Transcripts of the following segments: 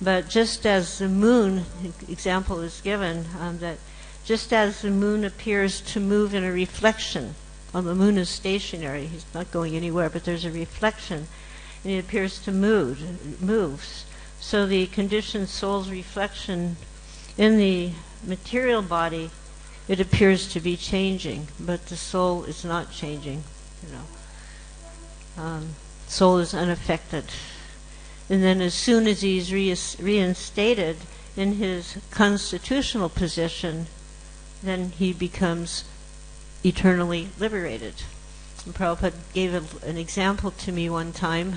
But just as the moon, example is given, that just as the moon appears to move in a reflection, well, the moon is stationary, he's not going anywhere, but there's a reflection, and it appears to moves. So the conditioned soul's reflection in the material body, it appears to be changing, but the soul is not changing. Soul is unaffected. And then as soon as he's reinstated in his constitutional position, then he becomes eternally liberated. And Prabhupada gave an example to me one time.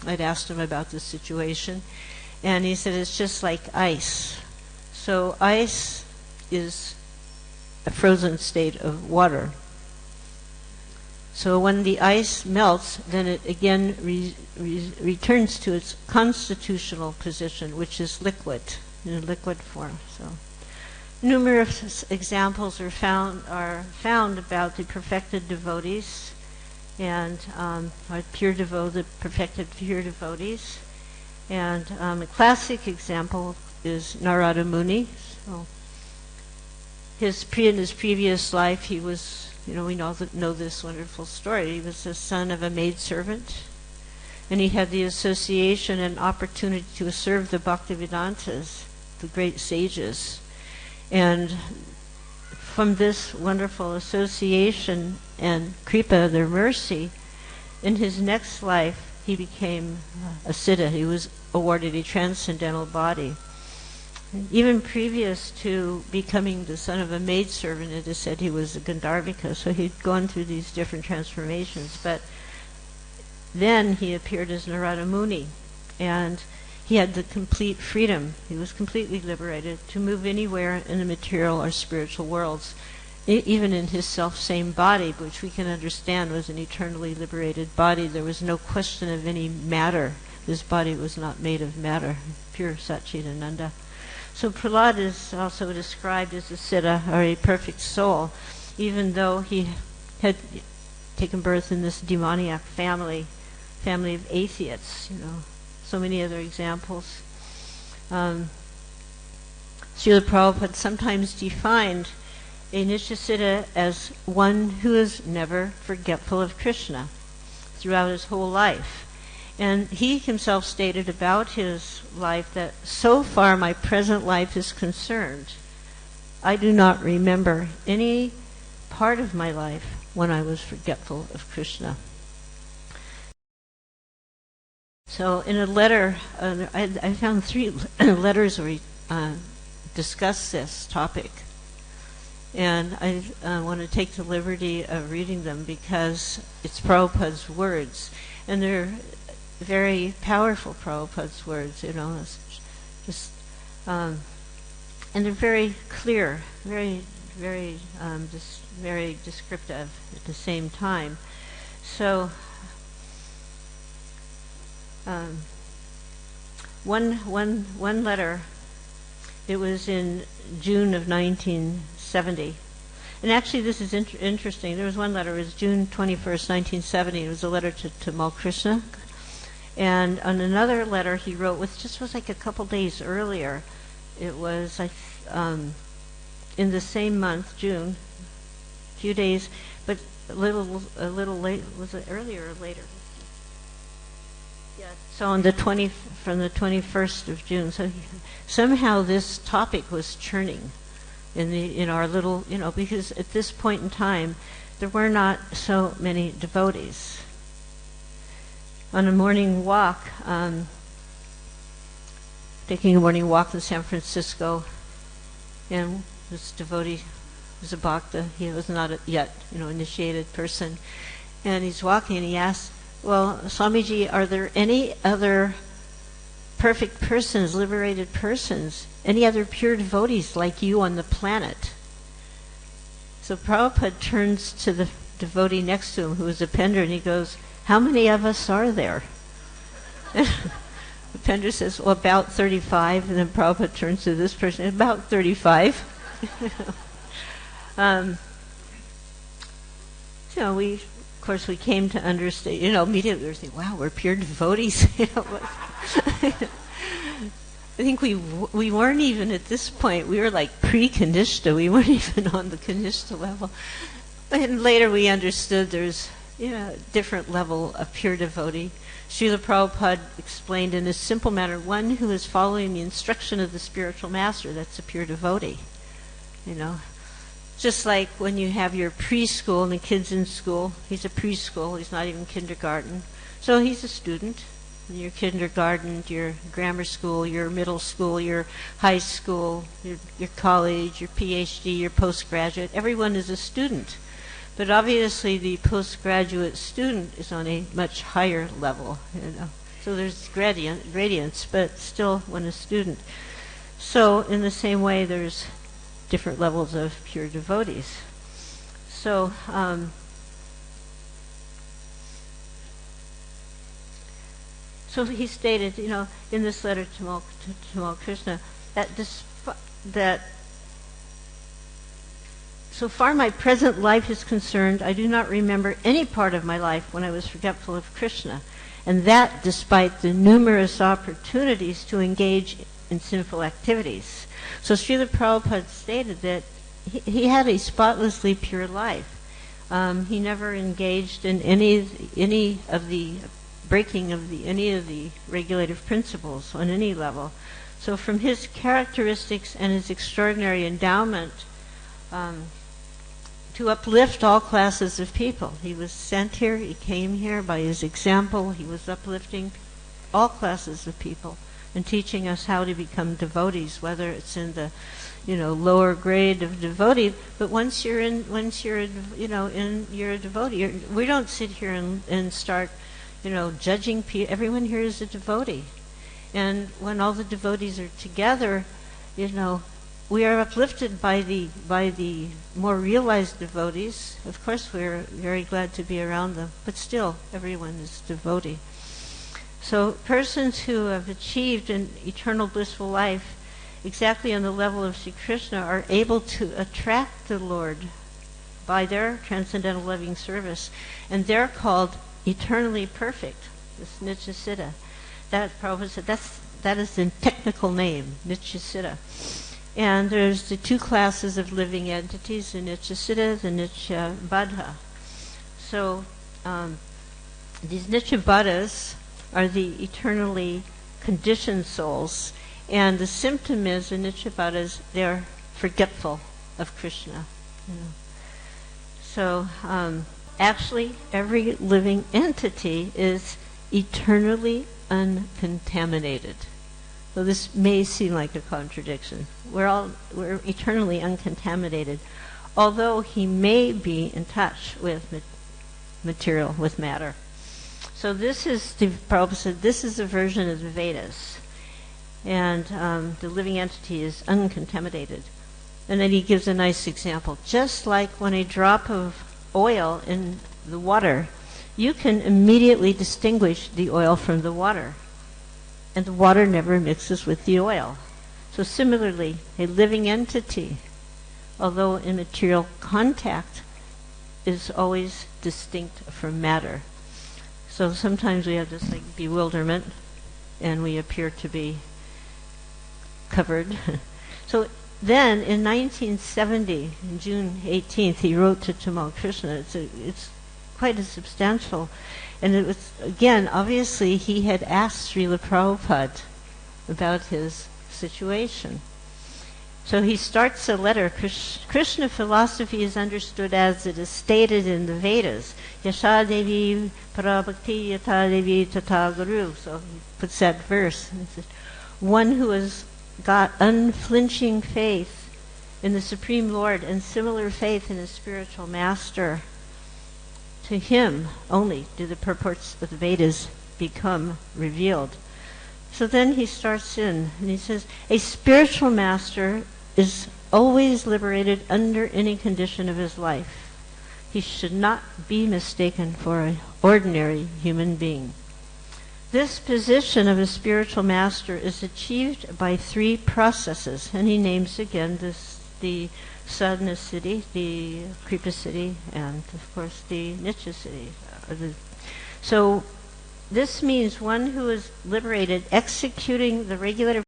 I'd asked him about this situation, and he said it's just like ice. So ice is a frozen state of water. So when the ice melts, then it again returns to its constitutional position, which is liquid, in a liquid form. So numerous examples are found about the perfected devotees and our perfected pure devotees. And a classic example is Narada Muni. So in his previous life, he was, we know this wonderful story. He was the son of a maidservant, and he had the association and opportunity to serve the Bhaktivedantas, the great sages. And from this wonderful association and kripa, their mercy, in his next life he became a siddha. He was awarded a transcendental body. Even previous to becoming the son of a maidservant, it is said he was a Gandharvika, so he'd gone through these different transformations. But then he appeared as Narada Muni, and he had the complete freedom. He was completely liberated to move anywhere in the material or spiritual worlds, even in his self-same body, which we can understand was an eternally liberated body. There was no question of any matter. This body was not made of matter, pure Satchidananda. So Prahlada is also described as a siddha, or a perfect soul, even though he had taken birth in this demoniac family of atheists, so many other examples. Srila Prabhupada sometimes defined a Nishasiddha as one who is never forgetful of Krishna throughout his whole life. And he himself stated about his life that so far my present life is concerned, I do not remember any part of my life when I was forgetful of Krishna. So in a letter, I found 3 letters where he discussed this topic. And I want to take the liberty of reading them because it's Prabhupada's words. And they're very powerful Prabhupada's words, it's just, and they're very clear, very descriptive at the same time. So, one letter, it was in June of 1970. And actually this is interesting. There was one letter, it was June 21st, 1970. It was a letter to Malkrishna. And on another letter he wrote, which just was like a couple days earlier, it was in the same month, June, a few days, but a little late. Was it earlier or later? Yeah. So on from the 21st of June. So somehow this topic was churning in our little, because at this point in time there were not so many devotees. On a morning walk, taking a morning walk in San Francisco, and this devotee was a bhakta. He was not yet, initiated person. And he's walking and he asks, well, Swamiji, are there any other perfect persons, liberated persons, any other pure devotees like you on the planet? So Prabhupada turns to the devotee next to him, who is a Pendra, and he goes, how many of us are there? The Pendra says, well, about 35. And then Prabhupada turns to this person, about 35. Of course, we came to understand, immediately we were thinking, wow, we're pure devotees. think we weren't even at this point. We were like pre-Kanishta. We weren't even on the Kanishta level. And later we understood there's different level of pure devotee. Srila Prabhupada explained in a simple manner, one who is following the instruction of the spiritual master, that's a pure devotee. Just like when you have your preschool and the kid's in school, he's a preschool, he's not even kindergarten. So he's a student. Your kindergarten, your grammar school, your middle school, your high school, your college, your PhD, your postgraduate, everyone is a student. But obviously the postgraduate student is on a much higher level, So there's gradients, but still one is a student. So in the same way, there's different levels of pure devotees. So so he stated, in this letter to Tamal Krishna, that so far my present life is concerned, I do not remember any part of my life when I was forgetful of Krishna, and that despite the numerous opportunities to engage in sinful activities. So Srila Prabhupada stated that he had a spotlessly pure life. He never engaged in any of the breaking of any of the regulative principles on any level. So from his characteristics and his extraordinary endowment, to uplift all classes of people. He was sent here, he came here by his example, he was uplifting all classes of people and teaching us how to become devotees, whether it's in the lower grade of devotee, but once you're a devotee, we don't sit here and start judging people. Everyone here is a devotee. And when all the devotees are together, we are uplifted by the more realized devotees. Of course, we're very glad to be around them, but still, everyone is devotee. So persons who have achieved an eternal blissful life exactly on the level of Sri Krishna are able to attract the Lord by their transcendental loving service, and they're called eternally perfect, this Nityasiddha. That Prabhupada said, that is the technical name, Nityasiddha. And there's the two classes of living entities, the Nityasiddha, the Nityabadha. So these Nityabadhas are the eternally conditioned souls, and the symptom is, the Nityabadhas, they're forgetful of Krishna. So actually, every living entity is eternally uncontaminated. So this may seem like a contradiction. We're eternally uncontaminated, although he may be in touch with material, with matter. So this is, Prabhupada said, this is a version of the Vedas, and the living entity is uncontaminated. And then he gives a nice example. Just like when a drop of oil in the water, you can immediately distinguish the oil from the water, and the water never mixes with the oil. So similarly, a living entity, although in material contact, is always distinct from matter. So sometimes we have this bewilderment, and we appear to be covered. So then, in 1970, on June 18th, he wrote to Tamal Krishna. It's quite a substantial, and it was, again, obviously he had asked Srila Prabhupada about his situation. So he starts a letter. Krishna philosophy is understood as it is stated in the Vedas. Yasha Devi Parabhakti Yata Devi Tata Guru. So he puts that verse. And says, one who has got unflinching faith in the Supreme Lord and similar faith in his spiritual master, to him only do the purports of the Vedas become revealed. So then he starts in, and he says, a spiritual master is always liberated under any condition of his life. He should not be mistaken for an ordinary human being. This position of a spiritual master is achieved by three processes, and he names again the sadhana siddhi, the kripa siddhi, and of course the nitya siddhi. So this means one who is liberated executing the regulative